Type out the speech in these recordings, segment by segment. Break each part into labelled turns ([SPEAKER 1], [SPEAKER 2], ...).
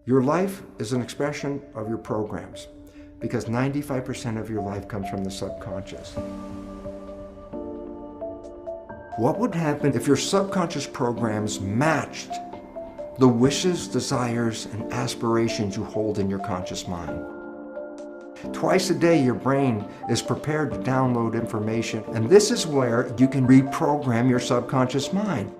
[SPEAKER 1] Your life is an expression of your programs because 95% of your life comes from the subconscious. What would happen if your subconscious programs matched the wishes, desires, and aspirations you hold in your conscious mind? Twice a day, your brain is prepared to download information, and this is where you can reprogram your subconscious mind.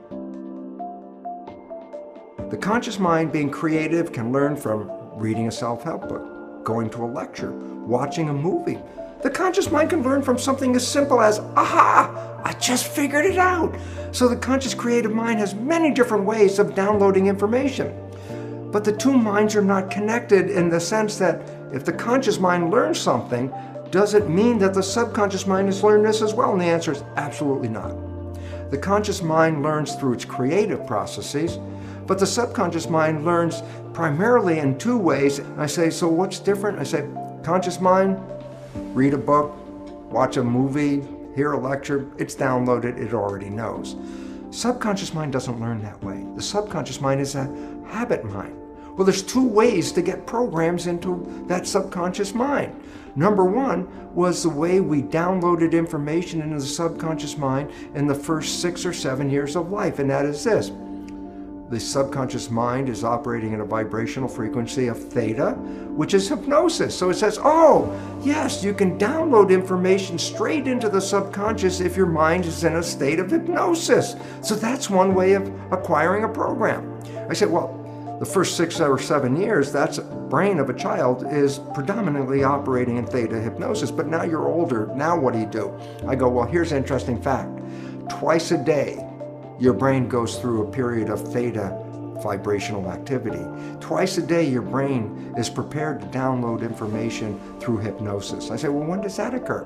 [SPEAKER 1] The conscious mind, being creative, can learn from reading a self-help book, going to a lecture, watching a movie. The conscious mind can learn from something as simple as, aha, I just figured it out. So the conscious creative mind has many different ways of downloading information. But the two minds are not connected in the sense that if the conscious mind learns something, does it mean that the subconscious mind has learned this as well? And the answer is absolutely not. The conscious mind learns through its creative processes, but the subconscious mind learns primarily in two ways. I say, so what's different? I say, conscious mind, read a book, watch a movie, hear a lecture, it's downloaded, it already knows. Subconscious mind doesn't learn that way. The subconscious mind is a habit mind. Well, there's two ways to get programs into that subconscious mind. Number one was the way we downloaded information into the subconscious mind in the first 6 or 7 years of life, and that is this. The subconscious mind is operating at a vibrational frequency of theta, which is hypnosis. So it says, oh, yes, you can download information straight into the subconscious if your mind is in a state of hypnosis. So that's one way of acquiring a program. I said, well, the first 6 or 7 years, that brain of a child is predominantly operating in theta hypnosis. But now you're older, now what do? I go, well, here's an interesting fact. Twice a day, your brain goes through a period of theta vibrational activity. Twice a day, your brain is prepared to download information through hypnosis. I say, well, when does that occur?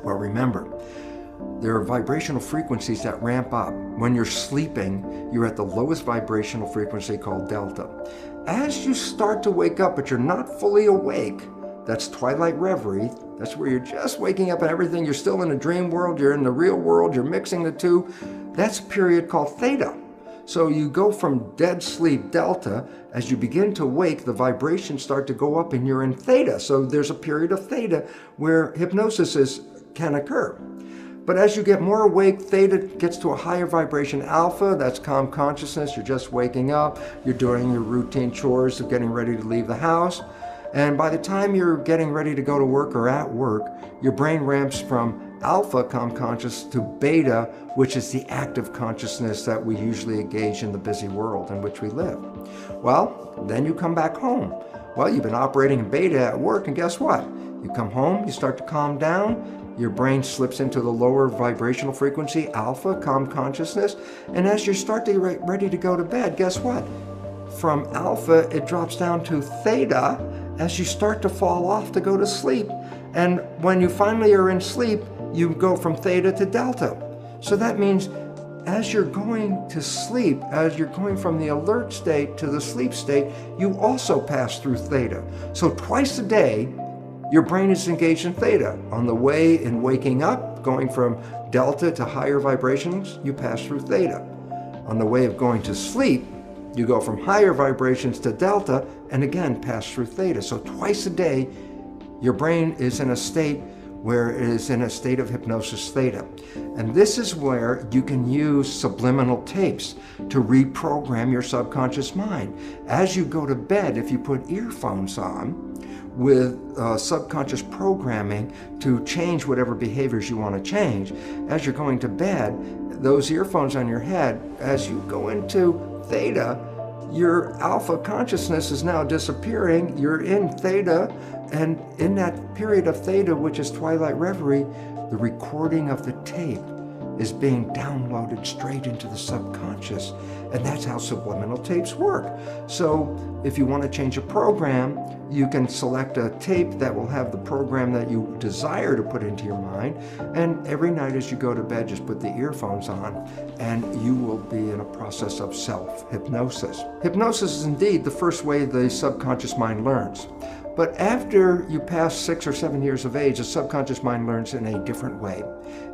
[SPEAKER 1] Well, remember, there are vibrational frequencies that ramp up. When you're sleeping, you're at the lowest vibrational frequency called delta. As you start to wake up, but you're not fully awake, that's twilight reverie. That's where you're just waking up and everything. You're still in a dream world. You're in the real world. You're mixing the two. That's a period called theta. So you go from dead sleep, delta. As you begin to wake, the vibrations start to go up and you're in theta. So there's a period of theta where hypnosis can occur. But as you get more awake, theta gets to a higher vibration. Alpha, that's calm consciousness. You're just waking up. You're doing your routine chores of getting ready to leave the house. And by the time you're getting ready to go to work or at work, your brain ramps from alpha, calm conscious, to beta, which is the active consciousness that we usually engage in the busy world in which we live. Well, then you come back home. Well, you've been operating in beta at work, and guess what? You come home, you start to calm down, your brain slips into the lower vibrational frequency, alpha, calm consciousness, and as you start to get ready to go to bed, guess what? From alpha, it drops down to theta as you start to fall off to go to sleep. And when you finally are in sleep, you go from theta to delta. So that means as you're going to sleep, as you're going from the alert state to the sleep state, you also pass through theta. So twice a day, your brain is engaged in theta. On the way in waking up, going from delta to higher vibrations, you pass through theta. On the way of going to sleep, you go from higher vibrations to delta and again pass through theta. So twice a day, your brain is in a state where it is in a state of hypnosis theta. And this is where you can use subliminal tapes to reprogram your subconscious mind. As you go to bed, if you put earphones on with subconscious programming to change whatever behaviors you want to change, as you're going to bed, those earphones on your head, as you go into theta, your alpha consciousness is now disappearing. You're in theta, and in that period of theta, which is twilight reverie, the recording of the tape is being downloaded straight into the subconscious. And that's how subliminal tapes work. So if you want to change a program, you can select a tape that will have the program that you desire to put into your mind. And every night as you go to bed, just put the earphones on and you will be in a process of self-hypnosis. Hypnosis is indeed the first way the subconscious mind learns. But after you pass 6 or 7 years of age, the subconscious mind learns in a different way,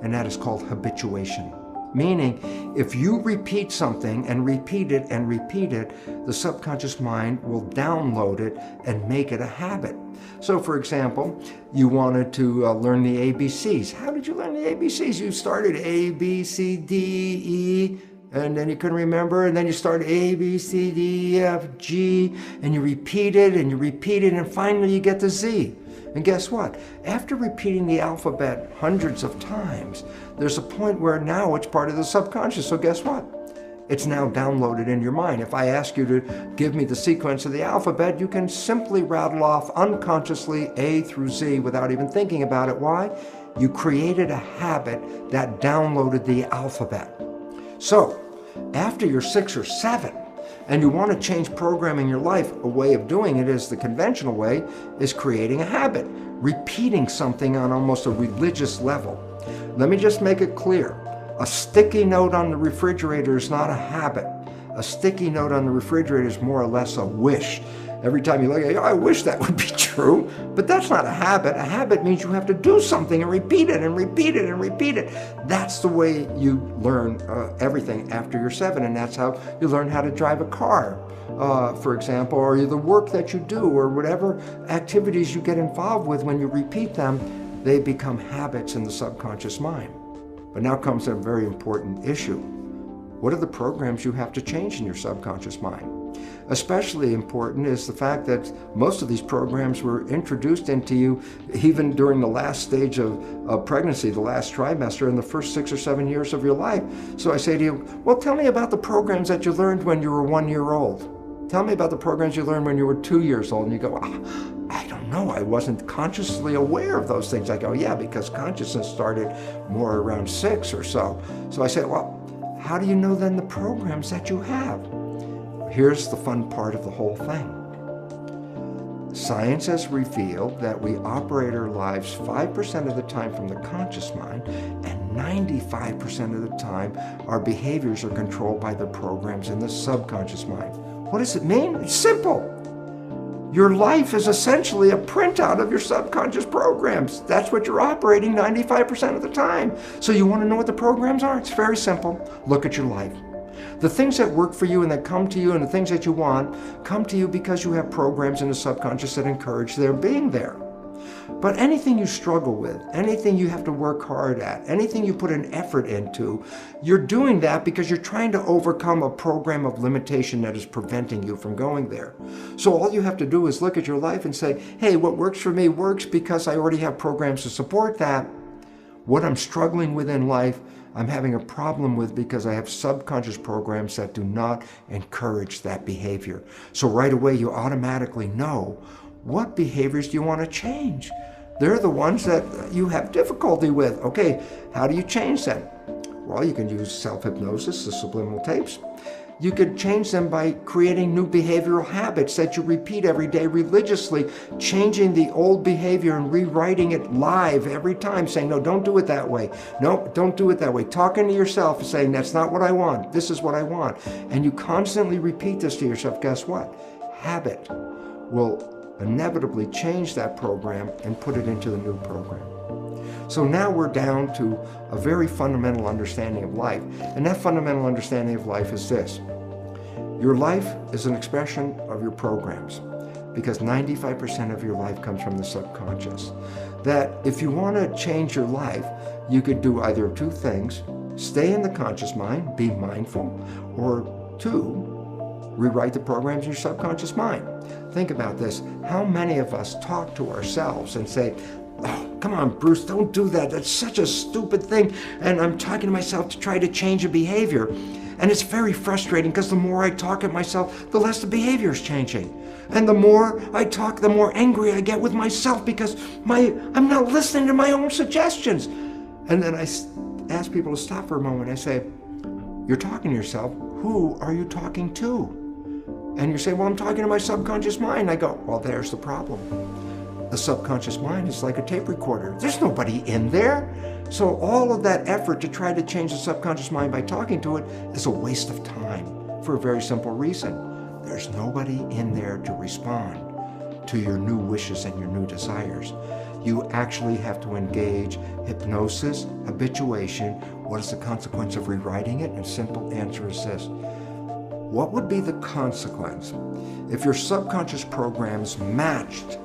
[SPEAKER 1] and that is called habituation. Meaning, if you repeat something and repeat it and repeat it, the subconscious mind will download it and make it a habit. So for example, you wanted to learn the ABCs. How did you learn the ABCs? You started A, B, C, D, E, and then you couldn't remember, and then you started A, B, C, D, E, F, G, and you repeat it, and finally you get to Z. And guess what? After repeating the alphabet hundreds of times, there's a point where now it's part of the subconscious. So guess what? It's now downloaded in your mind. If I ask you to give me the sequence of the alphabet, you can simply rattle off unconsciously A through Z without even thinking about it. Why? You created a habit that downloaded the alphabet. So, after you're 6 or 7, and you want to change programming your life, a way of doing it is the conventional way, is creating a habit, repeating something on almost a religious level. Let me just make it clear. A sticky note on the refrigerator is not a habit. A sticky note on the refrigerator is more or less a wish. Every time you look at it, I wish that would be true, but that's not a habit. A habit means you have to do something and repeat it and repeat it and repeat it. That's the way you learn everything after you're 7, and that's how you learn how to drive a car, for example, or the work that you do, or whatever activities you get involved with. When you repeat them, they become habits in the subconscious mind. But now comes a very important issue. What are the programs you have to change in your subconscious mind? Especially important is the fact that most of these programs were introduced into you even during the last stage of pregnancy, the last trimester, in the first 6 or 7 years of your life. So I say to you, well, tell me about the programs that you learned when you were 1 year old. Tell me about the programs you learned when you were 2 years old. And you go, I don't know, I wasn't consciously aware of those things. I go, yeah, because consciousness started more around 6 or so. So I say, well, how do you know then the programs that you have? Here's the fun part of the whole thing. Science has revealed that we operate our lives 5% of the time from the conscious mind, and 95% of the time our behaviors are controlled by the programs in the subconscious mind. What does it mean? It's simple. Your life is essentially a printout of your subconscious programs. That's what you're operating 95% of the time. So you want to know what the programs are? It's very simple. Look at your life. The things that work for you and that come to you and the things that you want come to you because you have programs in the subconscious that encourage their being there. But anything you struggle with, anything you have to work hard at, anything you put an effort into, you're doing that because you're trying to overcome a program of limitation that is preventing you from going there. So all you have to do is look at your life and say, hey, what works for me works because I already have programs to support that. What I'm struggling with in life, I'm having a problem with because I have subconscious programs that do not encourage that behavior. So right away you automatically know, what behaviors do you want to change? They're the ones that you have difficulty with. Okay, how do you change them? Well, you can use self-hypnosis, the subliminal tapes. You could change them by creating new behavioral habits that you repeat every day religiously, changing the old behavior and rewriting it live every time, saying, no, don't do it that way. No, don't do it that way. Talking to yourself and saying, that's not what I want. This is what I want. And you constantly repeat this to yourself. Guess what? Habit will inevitably change that program and put it into the new program. So now we're down to a very fundamental understanding of life. And that fundamental understanding of life is this. Your life is an expression of your programs, because 95% of your life comes from the subconscious. That if you want to change your life, you could do either of two things: stay in the conscious mind, be mindful, or 2, rewrite the programs in your subconscious mind. Think about this. How many of us talk to ourselves and say, oh, come on, Bruce, don't do that. That's such a stupid thing. And I'm talking to myself to try to change a behavior. And it's very frustrating because the more I talk at myself, the less the behavior is changing. And the more I talk, the more angry I get with myself because I'm not listening to my own suggestions. And then I ask people to stop for a moment. I say, you're talking to yourself. Who are you talking to? And you say, well, I'm talking to my subconscious mind. I go, well, there's the problem. The subconscious mind is like a tape recorder. There's nobody in there. So all of that effort to try to change the subconscious mind by talking to it is a waste of time for a very simple reason. There's nobody in there to respond to your new wishes and your new desires. You actually have to engage hypnosis, habituation. What is the consequence of rewriting it? And simple answer is this. What would be the consequence if your subconscious programs matched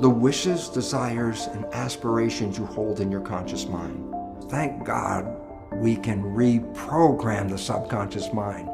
[SPEAKER 1] the wishes, desires, and aspirations you hold in your conscious mind? Thank God we can reprogram the subconscious mind.